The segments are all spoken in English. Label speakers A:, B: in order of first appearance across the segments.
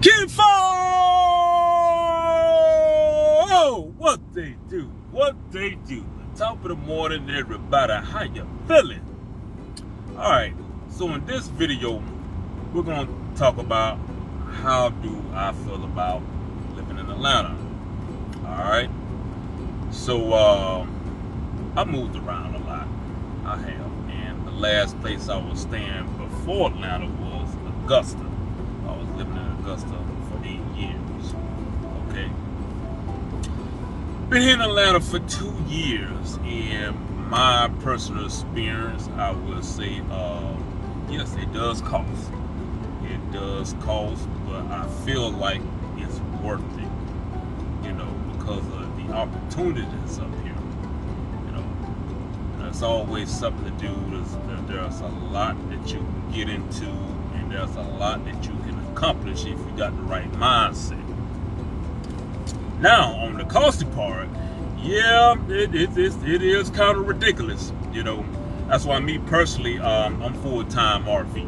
A: Kinfo! Oh, what they do. Top of the morning, everybody. How you feeling? All right. So in this video, we're gonna talk about how do I feel about living in Atlanta. All right. So I moved around a lot. I have, and the last place I was staying before Atlanta was Augusta. I was living in Augusta for 8 years. Okay. Been here in Atlanta for 2 years, and my personal experience, I will say, yes, it does cost. It does cost, but I feel like it's worth it, because of the opportunities up here. You know, there's always something to do. There's a lot that you can get into, and there's a lot that you can accomplish if you got the right mindset. Now, on the costly part, yeah, it is kind of ridiculous. That's why me personally, I'm full-time RV.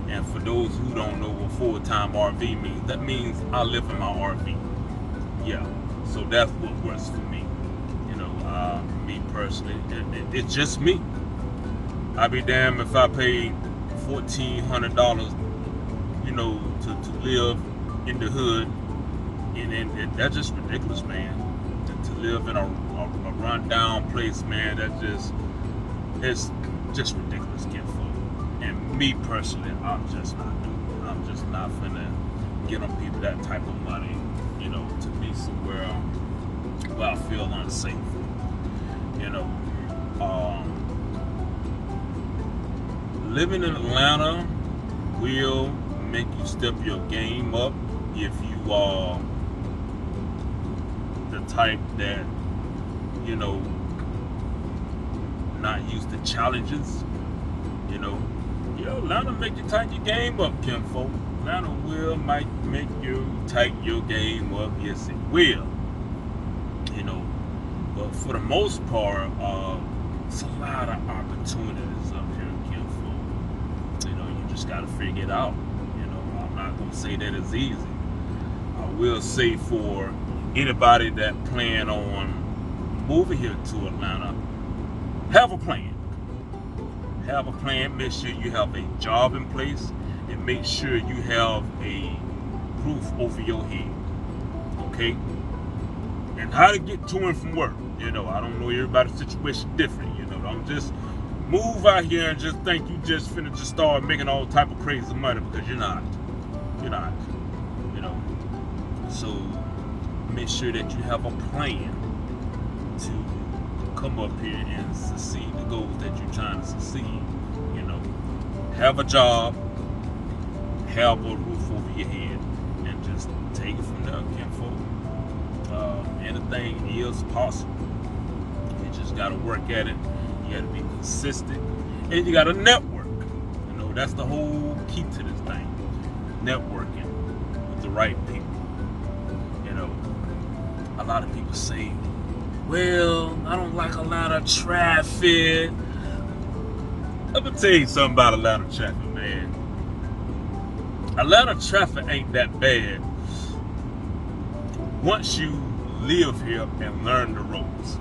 A: And for those who don't know what full-time RV means, that means I live in my RV. Yeah, so that's what works for me. Me personally, it's just me. I'd be damned if I paid $1,400, to live in the hood. And that's just ridiculous, man. To live in a run-down place, man, it's just ridiculous, kinfolk. And me personally, I'm just not doing it. I'm just not finna get on people that type of money, to be somewhere where I feel unsafe. Living in Atlanta will make you step your game up if you are the type that, not used to challenges. Atlanta make you tighten your game up, kinfolk. Atlanta might make you tighten your game up. Yes, it will. But for the most part, it's a lot of opportunities up here, kinfolk. You just gotta figure it out. I'm not gonna say that it's easy. I will say for anybody that plan on moving here to Atlanta, have a plan. Have a plan. Make sure you have a job in place, and make sure you have a roof over your head. Okay? And how to get to and from work. I don't know, everybody's situation different. Don't just move out here and just think you just finna just start making all type of crazy money, because you're not. You're not. So make sure that you have a plan to come up here and succeed the goals that you're trying to succeed. Have a job, have a roof over your head, and just take it from there, kinfolk. Anything is possible. You just gotta work at it. You gotta be consistent, and you gotta network. That's the whole key to this thing. Networking with the right people. A lot of people say, well, I don't like a lot of traffic. Let me tell you something about Atlanta traffic, man. Atlanta traffic ain't that bad once you live here and learn the roads.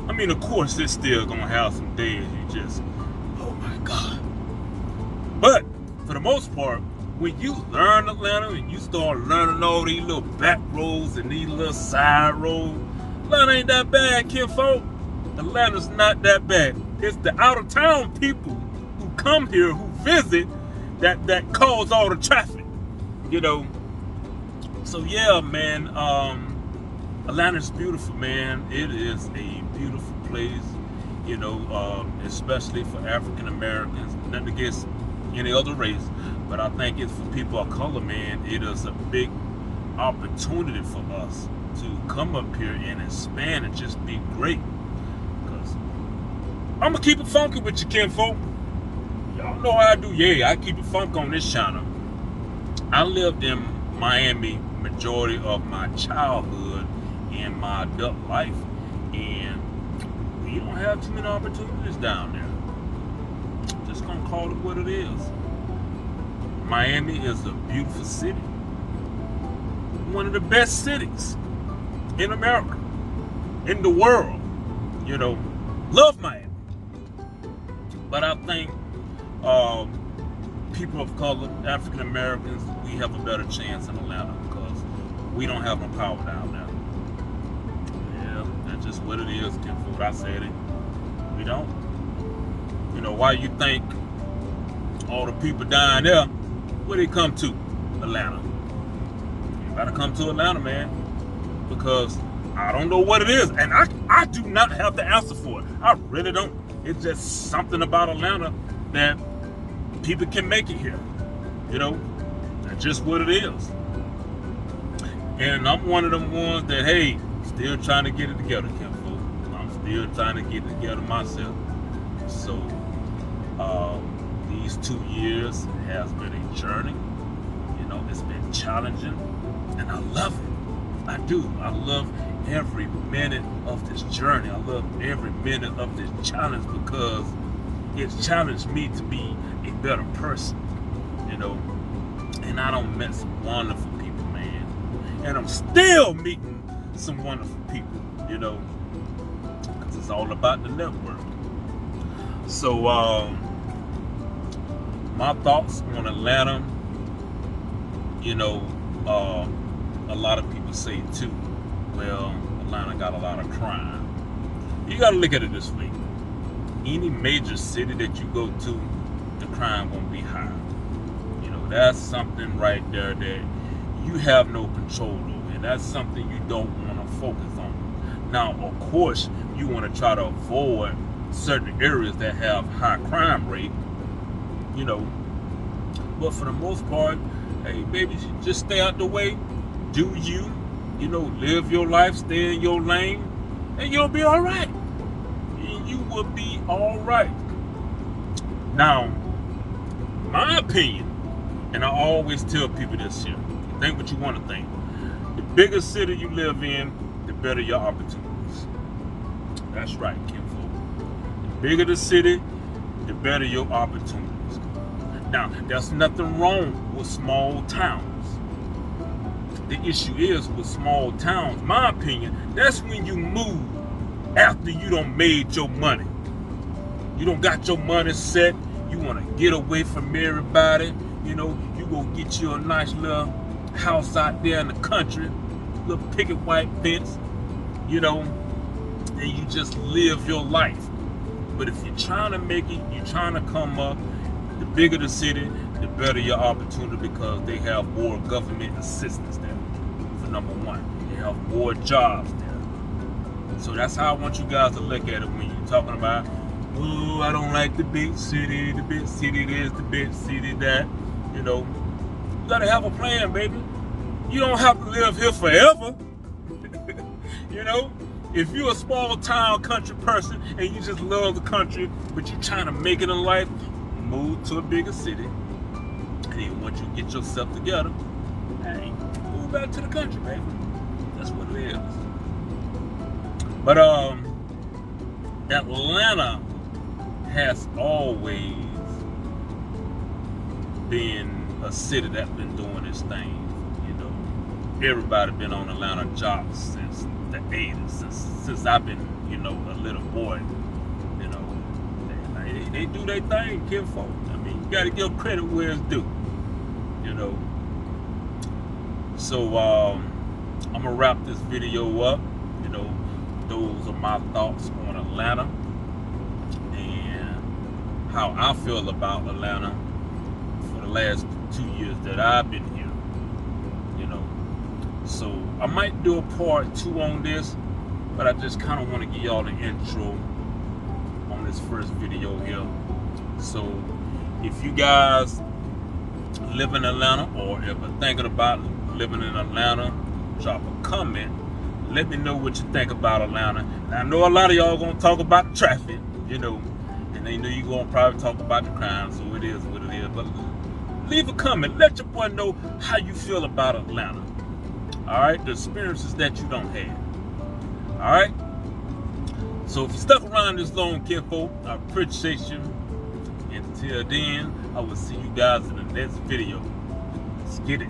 A: I mean, of course, it's still gonna have some days you just, oh my God. But for the most part, when you learn Atlanta and you start learning all these little back roads and these little side roads, Atlanta ain't that bad, kinfolk. Atlanta's not that bad. It's the out-of-town people who come here, who visit, that cause all the traffic. So yeah, man, Atlanta's beautiful, man. It is a beautiful place, especially for African Americans. Nothing against any other race, but I think it's for people of color, man. It is a big opportunity for us to come up here and expand and just be great. Because I'm gonna keep it funky with you, kinfolk. Y'all know how I do. Yeah, I keep it funky on this channel. I lived in Miami majority of my childhood and my adult life, and we don't have too many opportunities down there. Just gonna call it what it is. Miami is a beautiful city. one of the best cities in America, in the world. You know, love Miami. But I think people of color, African Americans, we have a better chance in Atlanta because we don't have no power down there. Yeah, that's just what it is, Kinfold. I said it. We don't. You know, why you think all the people down there, where they come to? Atlanta. You gotta come to Atlanta, man, because I don't know what it is, and I do not have the answer for it. I really don't. It's just something about Atlanta that people can make it here. You know, that's just what it is. And I'm one of them ones that, hey, still trying to get it together, Kinfold. I'm still trying to get it together myself. So these 2 years has been a journey. You know, it's been challenging, and I love it. I do. I love every minute of this journey. I love every minute of this challenge because it's challenged me to be a better person, you know. And I done met some wonderful people, man. And I'm still meeting some wonderful people, you know, because it's all about the network. So, my thoughts on Atlanta, you know, a lot of people say too, well, Atlanta got a lot of crime. You got to look at it this way. Any major city that you go to, the crime won't be high. You know, that's something right there that you have no control over, and that's something you don't want to focus on. Now, of course, you want to try to avoid certain areas that have high crime rate, you know, but for the most part, hey, baby, just stay out the way, do you, you know, live your life, stay in your lane, and you'll be all right. You will be all right. Now, my opinion, and I always tell people this here, think what you want to think. The bigger city you live in, the better your opportunities. That's right, Kinfold. The bigger the city, the better your opportunities. Now, there's nothing wrong with small towns. The issue is with small towns, my opinion, that's when you move after you done made your money. You done got your money set, you want to get away from everybody, you know, you go get you a nice little house out there in the country, little picket white fence, you know, and you just live your life. But if you're trying to make it, you're trying to come up, the bigger the city, the better your opportunity because they have more government assistance there, for number one. They have more jobs there. So that's how I want you guys to look at it when you're talking about, oh, I don't like the big city this, the big city that. You know, you gotta have a plan, baby. You don't have to live here forever. You know, if you're a small town country person and you just love the country, but you're trying to make it in life, move to a bigger city. And then once you get yourself together, hey, move back to the country, baby. That's what it is. But Atlanta has always been a city that's been doing its thing. You know, everybody been on Atlanta jobs since the 80s, since I've been, you know, a little boy. You know, they do their thing, Kinfold. I mean, you got to give credit where it's due. You know. So I'm gonna wrap this video up. You know, those are my thoughts on Atlanta and how I feel about Atlanta for the last 2 years that I've been here. You know, so I might do a part 2 on this, but I just kind of want to give y'all the intro on this first video here. So if you guys live in Atlanta or ever thinking about living in Atlanta, drop a comment. Let me know what you think about Atlanta. And I know a lot of y'all gonna talk about the traffic, you know, and they know you gonna probably talk about the crime, so it is what it is. But leave a comment. Let your boy know how you feel about Atlanta. All right, the experiences that you don't have. All right. So if you stuck around this long, Kinfold, I appreciate you. Until then, I will see you guys in the next video. Let's get it.